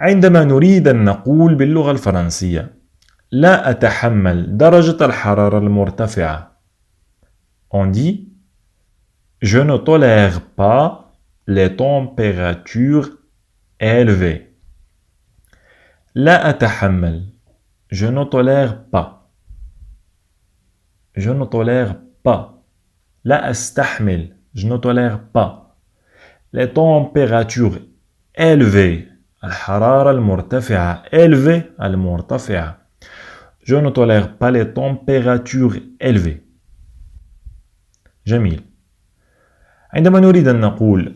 عندما نريد أن نقول باللغة الفرنسية لا أتحمل درجة الحرارة المرتفعة. On dit je ne tolère pas les températures élevées. لا أتحمل. Je ne tolère pas. Je ne tolère pas. لا أستحمل. Je ne tolère pas. Les températures élevées. الحرارة المرتفعة. Élevée المرتفعة. Je ne tolère pas les températures élevées. جميل. عندما نريد أن نقول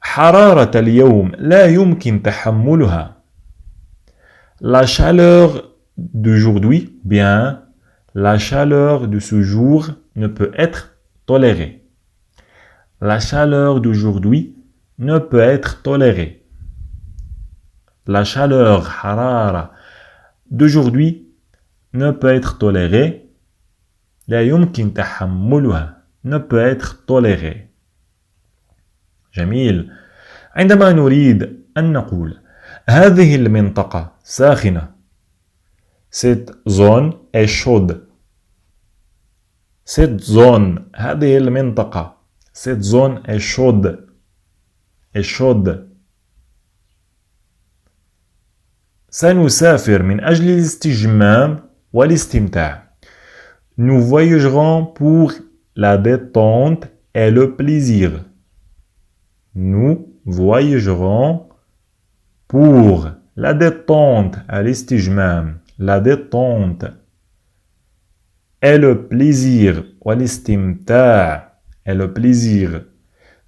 حرارة اليوم لا يمكن تحملها. La chaleur d'aujourd'hui, bien, la chaleur de ce jour ne peut être tolérée. La chaleur d'aujourd'hui ne peut être tolérée. La chaleur, harara, d'aujourd'hui ne peut être tolérée. لا يمكن تحملها ne peut être tolérée. جميل. عندما نريد أن نقول هذه المنطقة ساخنة. Cette zone est chaude. Cette zone, هذه المنطقة. Cette zone est chaude. Est chaude. سنسافر من أجل الاستجمام والاستمتاع. Nous voyagerons pour la détente et le plaisir. Nous voyagerons pour la détente, الاستجمام, la détente et le plaisir, والاستمتاع, et le plaisir.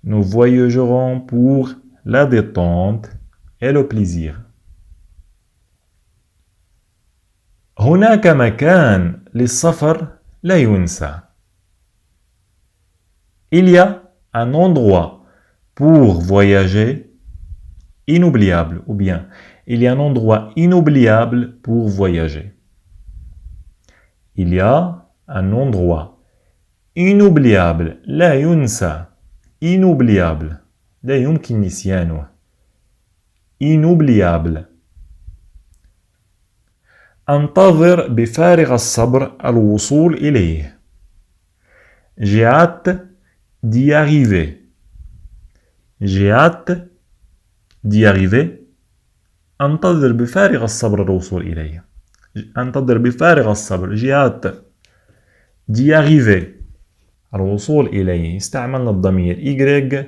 Nous voyagerons pour la détente et le plaisir. هناك مكان للسفر لا ينسى. Il y a un endroit pour voyager inoubliable, ou bien il y a un endroit inoubliable pour voyager. Il y a un endroit inoubliable, لا ينسى, inoubliable, لا يمكن نسيانه, inoubliable. أنتظر بفارغ الصبر الوصول إليه. J'ai hâte d'y arriver. J'ai hâte d'y arriver. أنتظر بفارغ الصبر الوصول إليه. أنتظر بفارغ الصبر. J'ai hâte d'y arriver. الوصول إليه. استعملنا الضمير Y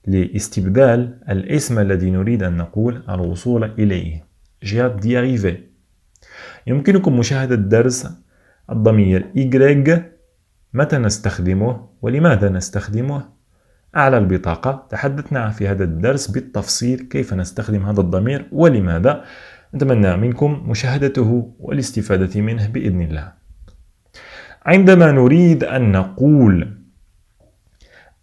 لاستبدال الاسم الذي نريد أن نقول الوصول إليه. J'ai hâte d'y arriver. يمكنكم مشاهدة درس الضمير Y متى نستخدمه ولماذا نستخدمه. أعلى البطاقة تحدثنا في هذا الدرس بالتفصيل كيف نستخدم هذا الضمير ولماذا. نتمنى منكم مشاهدته والاستفادة منه بإذن الله. عندما نريد أن نقول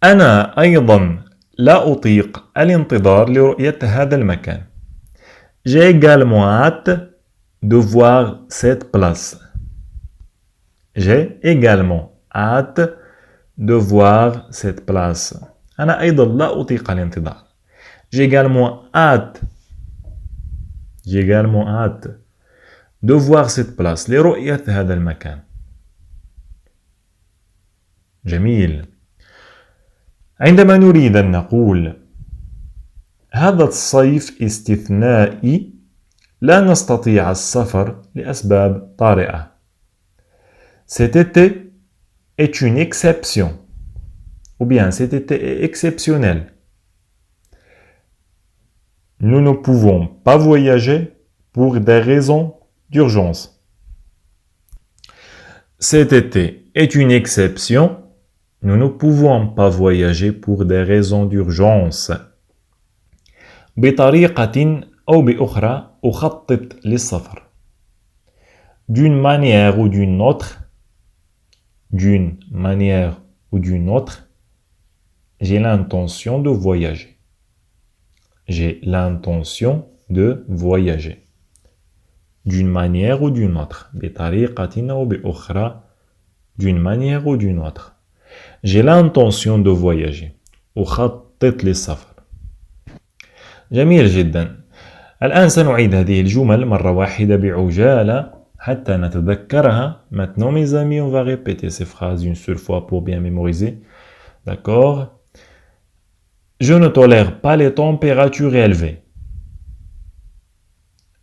أنا أيضا لا أطيق الانتظار لرؤية هذا المكان. J'ai également hâte de voir cette place. J'ai également hâte de voir cette place. أنا أيضا لا أطيق الانتظار. J'ai également hâte de voir cette place لرؤية هذا المكان. جميل. عندما نريد أن نقول هذا الصيف استثنائي لا نستطيع السفر لأسباب طارئة. Cet été est une exception. Ou bien cet été est exceptionnel. Nous ne pouvons pas voyager pour des raisons d'urgence. Cet été est une exception. Nous ne pouvons pas voyager pour des raisons d'urgence. بطريقة أو بأخرى أخطط للسفر. D'une manière ou d'une autre, j'ai l'intention de voyager. J'ai l'intention de voyager. D'une manière ou d'une autre. بطريقة أو بأخرى, d'une manière ou d'une autre. J'ai l'intention de voyager. أخطط للسفر. جميل جدا. الآن سنعيد هذه الجمل مرة واحدة بعجالة حتى نتذكرها. Maintenant mes amis, on va répéter ces phrases une seule fois pour bien mémoriser. D'accord? Je ne tolère pas les températures élevées.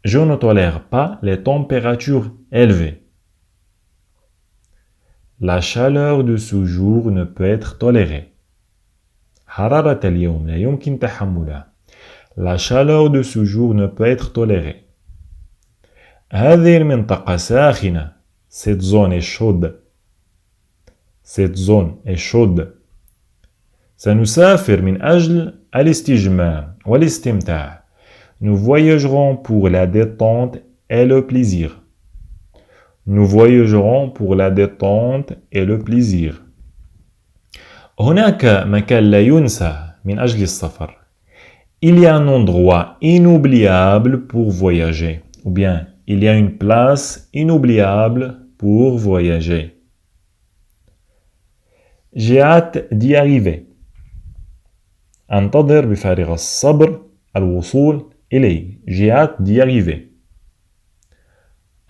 Je ne tolère pas les températures élevées. La chaleur de ce jour ne peut être tolérée. حرارة اليوم لا يمكن تحملها. La chaleur de ce jour ne peut être tolérée. هذه المنطقة ساخنة. Cette zone est chaude. Cette zone est chaude. سنسافر من أجل الاستجمام والاستمتاع. Nous voyagerons pour la détente et le plaisir. Nous voyagerons pour la détente et le plaisir. هناك مكان لا ينسى من أجل السفر. Il y a un endroit inoubliable pour voyager. Ou bien, il y a une place inoubliable pour voyager. J'ai hâte d'y arriver. أنتظر بفارغ الصبر الوصول إليه. J'ai hâte d'y arriver.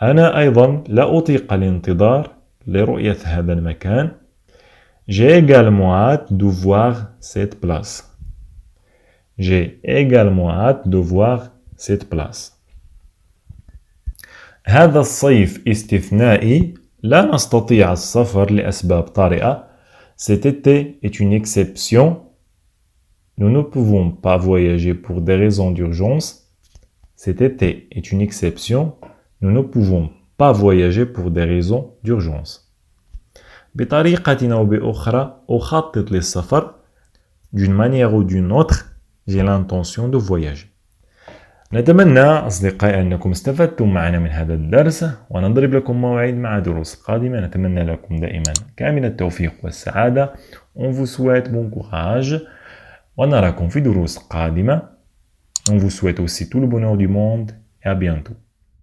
أنا أيضا لا أطيق الانتظار لرؤية هذا المكان. J'ai également hâte de voir cette place. J'ai également hâte de voir cette place. هذا الصيف استثنائي. لا نستطيع السفر لأسباب طارئة. Cet été est une exception. Nous ne pouvons pas voyager pour des raisons d'urgence. Cet été est une exception. Nous ne pouvons pas voyager pour des raisons d'urgence. بطريقة أو بأخرى أخطط للسفر. D'une manière ou d'une autre, j'ai l'intention de voyager. نتمنى أصدقائي أنكم استفدتم معنا من هذا الدرس، ونضرب لكم موعد مع دروس قادمة. نتمنى لكم دائما كامل التوفيق والسعادة. On vous souhaite bon courage. ونراكم في دروس قادمة. On vous souhaite aussi tout le bonheur du monde et à bientôt.